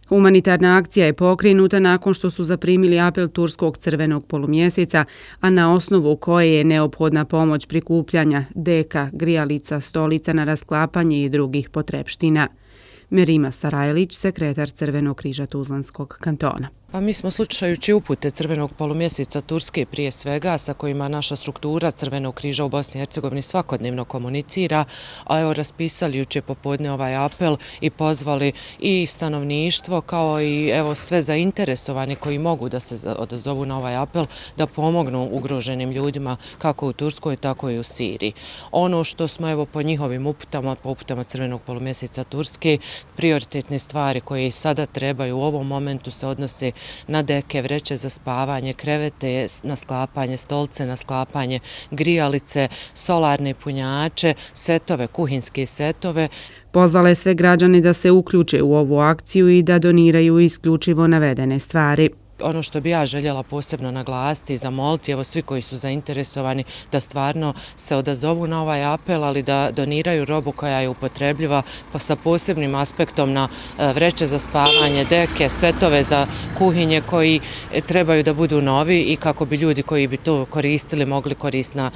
Humanitarna akcija je pokrenuta nakon što su zaprimili apel Turskog crvenog polumjeseca, a na osnovu koje je neophodna pomoć prikupljanja deka, grijalica, stolica na rasklapanje i drugih potrepština. Merima Sarajlić, sekretar Crvenog križa Tuzlanskog kantona. Pa mi smo slušajući upute Crvenog polumjeseca Turske prije svega, sa kojima naša struktura Crvenog križa u Bosni i Hercegovini svakodnevno komunicira, a evo raspisali juče popodne ovaj apel i pozvali i stanovništvo kao i evo sve zainteresovani koji mogu da se odazovu na ovaj apel da pomognu ugroženim ljudima kako u Turskoj tako i u Siriji. Ono što smo evo po njihovim uputama, po uputama Crvenog polumjeseca Turske, prioritetne stvari koje sada trebaju u ovom momentu se odnose na deke, vreće za spavanje, krevete na sklapanje, stolce na sklapanje, grijalice, solarne punjače, setove, kuhinske setove. Pozvala je sve građane da se uključe u ovu akciju i da doniraju isključivo navedene stvari. Ono što bi ja željela posebno naglasiti i zamoliti, evo svi koji su zainteresovani da stvarno se odazovu na ovaj apel, ali da doniraju robu koja je upotrebljiva pa sa posebnim aspektom na vreće za spavanje, deke, setove za kuhinje koji trebaju da budu novi i kako bi ljudi koji bi to koristili mogli koristiti na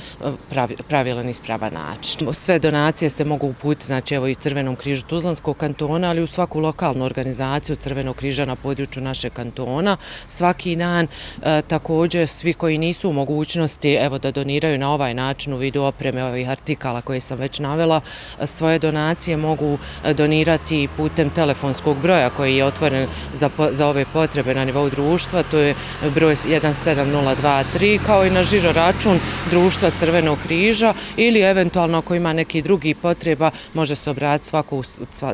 pravilan i ispravan način. Sve donacije se mogu uputiti, znači evo i Crvenom križu Tuzlanskog kantona, ali u svaku lokalnu organizaciju Crvenog križa na području našeg kantona. Svaki dan također svi koji nisu u mogućnosti evo da doniraju na ovaj način u vidu opreme ovih artikala koje sam već navela, svoje donacije mogu donirati putem telefonskog broja koji je otvoren za ove potrebe na nivou društva, to je broj 17023, kao i na žiro račun društva Crvenog križa ili eventualno ako ima neki drugi potreba može se obratiti svaku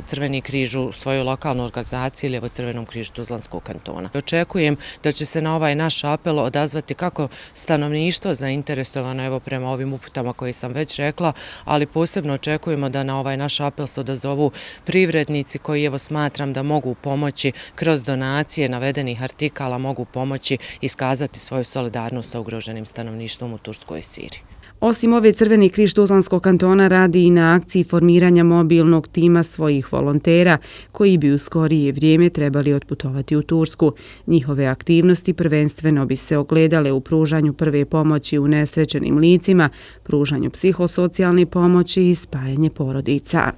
Crveni križ u svoju lokalnu organizaciju ili evo Crvenom križu Tuzlanskog kantona. Očekujem da će se na ovaj naš apel odazvati kako stanovništvo zainteresovano evo prema ovim uputama koje sam već rekla, ali posebno očekujemo da na ovaj naš apel se odazovu privrednici koji evo smatram da mogu pomoći kroz donacije navedenih artikala, mogu pomoći iskazati svoju solidarnost sa ugroženim stanovništvom u Turskoj i Siriji. Osim ove Crveni križ Tuzlanskog kantona radi i na akciji formiranja mobilnog tima svojih volontera koji bi u skorije vrijeme trebali otputovati u Tursku. Njihove aktivnosti prvenstveno bi se ogledale u pružanju prve pomoći unesrećenim licima, pružanju psihosocijalne pomoći i spajanje porodica.